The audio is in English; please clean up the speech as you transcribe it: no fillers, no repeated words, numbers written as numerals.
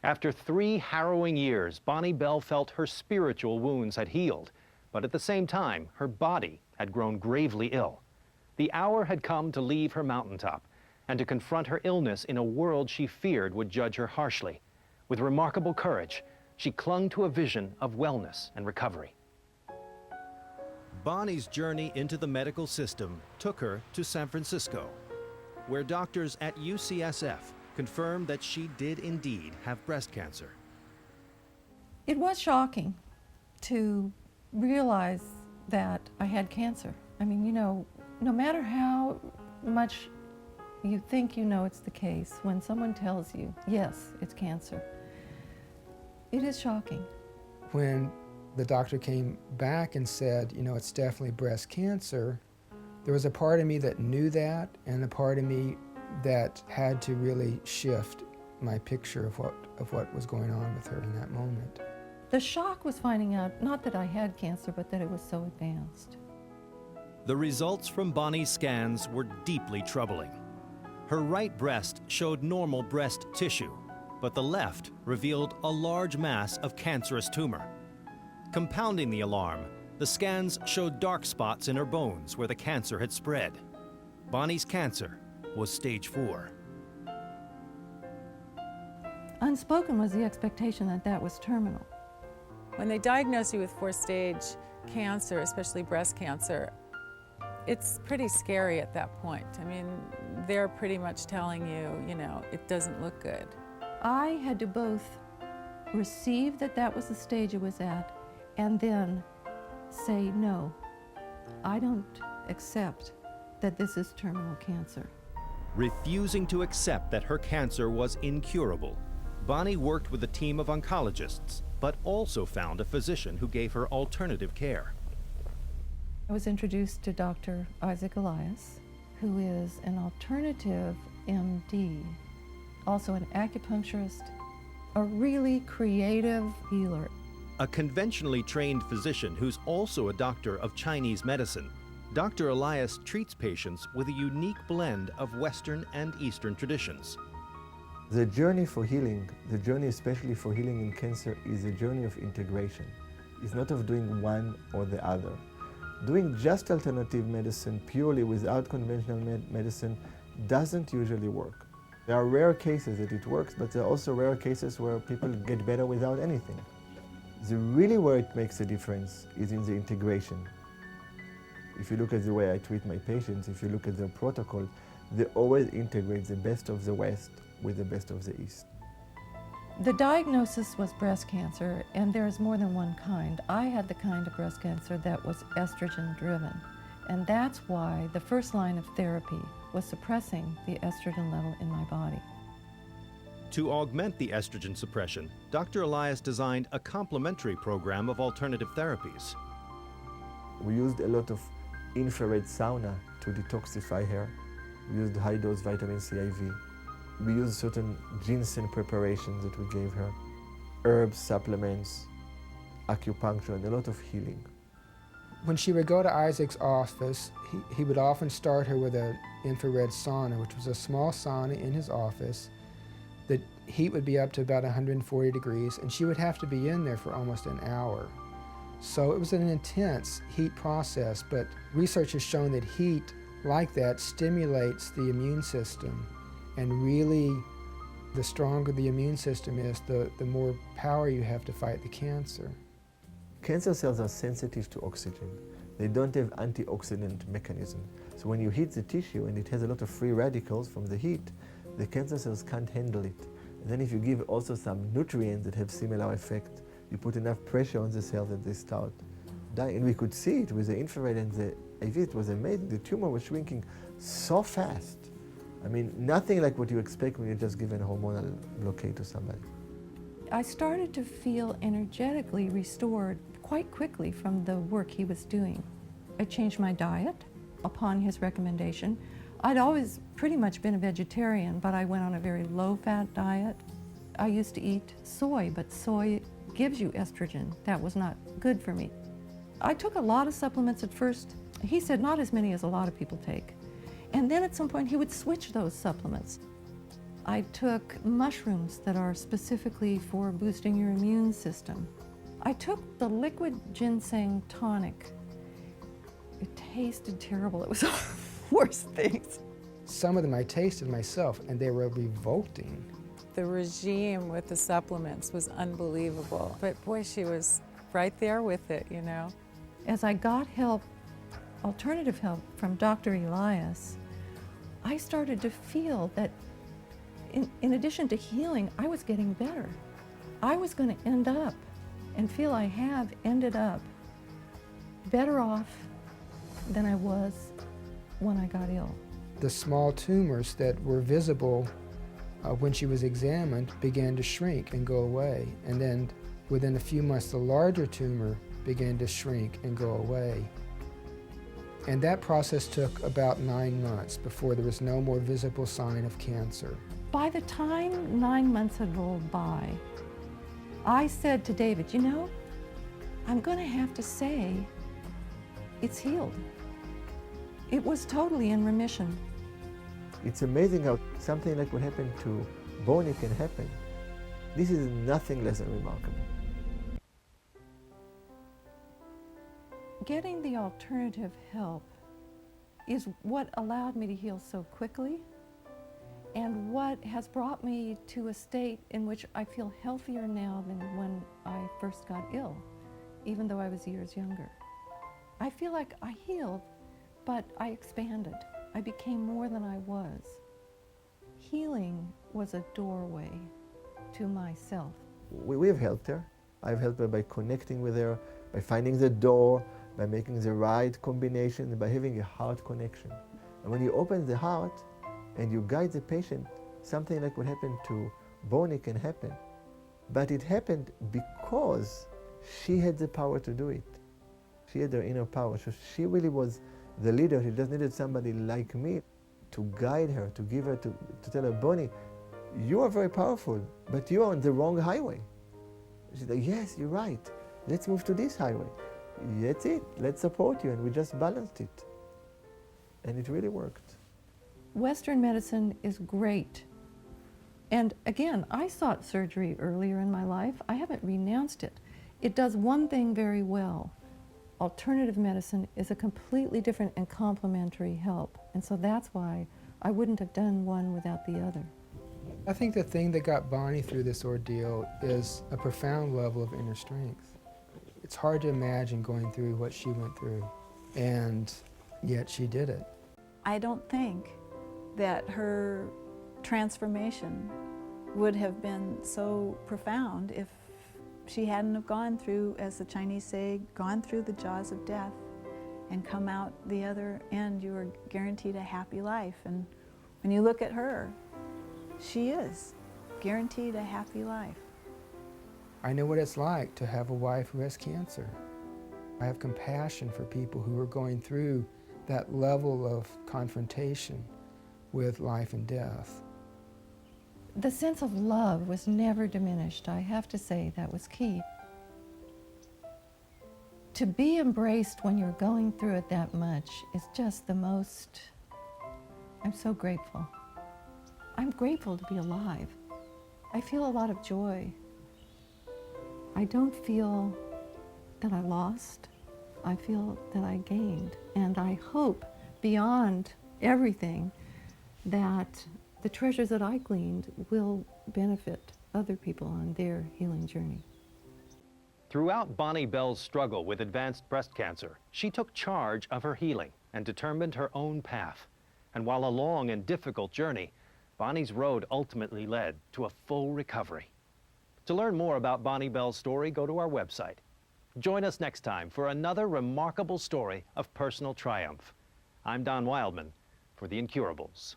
After 3 harrowing years, Bonnie Bell felt her spiritual wounds had healed, but at the same time, her body had grown gravely ill. The hour had come to leave her mountaintop and to confront her illness in a world she feared would judge her harshly. With remarkable courage, she clung to a vision of wellness and recovery. Bonnie's journey into the medical system took her to San Francisco, where doctors at UCSF confirmed that she did indeed have breast cancer. It was shocking to realize that I had cancer. I mean, you know, no matter how much you think you know it's the case, when someone tells you, yes, it's cancer, it is shocking. When the doctor came back and said, you know, it's definitely breast cancer, there was a part of me that knew that, and a part of me that had to really shift my picture of what was going on with her in that moment. The shock was finding out not that I had cancer, but that it was so advanced. The results from Bonnie's scans were deeply troubling. Her right breast showed normal breast tissue, but the left revealed a large mass of cancerous tumor. Compounding the alarm, the scans showed dark spots in her bones where the cancer had spread. Bonnie's cancer was stage 4. Unspoken was the expectation that that was terminal. When they diagnose you with 4-stage cancer, especially breast cancer, it's pretty scary at that point. I mean, they're pretty much telling you, you know, it doesn't look good. I had to both receive that that was the stage it was at, and then say, no, I don't accept that this is terminal cancer. Refusing to accept that her cancer was incurable, Bonnie worked with a team of oncologists, but also found a physician who gave her alternative care. I was introduced to Dr. Isaac Eliaz, who is an alternative MD, also an acupuncturist, a really creative healer. A conventionally trained physician who's also a doctor of Chinese medicine, Dr. Elias treats patients with a unique blend of Western and Eastern traditions. The journey for healing, the journey especially for healing in cancer, is a journey of integration. It's not of doing one or the other. Doing just alternative medicine purely without conventional medicine doesn't usually work. There are rare cases that it works, but there are also rare cases where people get better without anything. Really where it makes a difference is in the integration. If you look at the way I treat my patients, if you look at their protocol, they always integrate the best of the West with the best of the East. The diagnosis was breast cancer, and there's more than one kind. I had the kind of breast cancer that was estrogen-driven, and that's why the first line of therapy was suppressing the estrogen level in my body. To augment the estrogen suppression, Dr. Elias designed a complementary program of alternative therapies. We used a lot of infrared sauna to detoxify hair. We used high-dose vitamin C IV. We used certain ginseng preparations that we gave her, herbs, supplements, acupuncture, and a lot of healing. When she would go to Isaac's office, he would often start her with an infrared sauna, which was a small sauna in his office. The heat would be up to about 140 degrees, and she would have to be in there for almost an hour. So it was an intense heat process, but research has shown that heat like that stimulates the immune system, and really the stronger the immune system is, the more power you have to fight the cancer. Cancer cells are sensitive to oxygen. They don't have antioxidant mechanism. So when you heat the tissue and it has a lot of free radicals from the heat, the cancer cells can't handle it. And then if you give also some nutrients that have similar effect, you put enough pressure on the cells that they start dying. And we could see it with the infrared and the IV. It was amazing. The tumor was shrinking so fast. I mean, nothing like what you expect when you just give a hormonal blockade to somebody. I started to feel energetically restored quite quickly from the work he was doing. I changed my diet upon his recommendation. I'd always pretty much been a vegetarian, but I went on a very low-fat diet. I used to eat soy, but soy gives you estrogen. That was not good for me. I took a lot of supplements at first. He said not as many as a lot of people take. And then at some point he would switch those supplements. I took mushrooms that are specifically for boosting your immune system. I took the liquid ginseng tonic. It tasted terrible. It was the worst things. Some of them I tasted myself, and they were revolting. The regime with the supplements was unbelievable. But boy, she was right there with it, you know. As I got help, alternative help from Dr. Eliaz, I started to feel that in addition to healing, I was getting better. I was going to end up and feel I have ended up better off than I was when I got ill. The small tumors that were visible when she was examined began to shrink and go away. And then within a few months, the larger tumor began to shrink and go away. And that process took about 9 months before there was no more visible sign of cancer. By the time 9 months had rolled by, I said to David, you know, I'm going to have to say it's healed. It was totally in remission. It's amazing how something like what happened to Bonnie can happen. This is nothing less than remarkable. Getting the alternative help is what allowed me to heal so quickly and what has brought me to a state in which I feel healthier now than when I first got ill, even though I was years younger. I feel like I healed, but I expanded. I became more than I was. Healing was a doorway to myself. We have helped her. I've helped her by connecting with her, by finding the door, by making the right combination, by having a heart connection. And when you open the heart and you guide the patient, something like what happened to Bonnie can happen. But it happened because she had the power to do it. She had her inner power. So she really was the leader. She just needed somebody like me to guide her, to give her, to tell her, Bonnie, you are very powerful, but you are on the wrong highway. She's like, yes, you're right. Let's move to this highway. That's it. Let's support you. And we just balanced it. And it really worked. Western medicine is great. And again, I sought surgery earlier in my life. I haven't renounced it. It does one thing very well. Alternative medicine is a completely different and complementary help. And so that's why I wouldn't have done one without the other. I think the thing that got Bonnie through this ordeal is a profound level of inner strength. It's hard to imagine going through what she went through, and yet she did it. I don't think that her transformation would have been so profound if she hadn't have gone through, as the Chinese say, gone through the jaws of death and come out the other end. You are guaranteed a happy life. And when you look at her, she is guaranteed a happy life. I know what it's like to have a wife who has cancer. I have compassion for people who are going through that level of confrontation with life and death. The sense of love was never diminished. I have to say that was key. To be embraced when you're going through it that much is just the most, I'm so grateful. I'm grateful to be alive. I feel a lot of joy. I don't feel that I lost. I feel that I gained. And I hope beyond everything that the treasures that I gleaned will benefit other people on their healing journey. Throughout Bonnie Bell's struggle with advanced breast cancer, she took charge of her healing and determined her own path. And while a long and difficult journey, Bonnie's road ultimately led to a full recovery. To learn more about Bonnie Bell's story, go to our website. Join us next time for another remarkable story of personal triumph. I'm Don Wildman for The Incurables.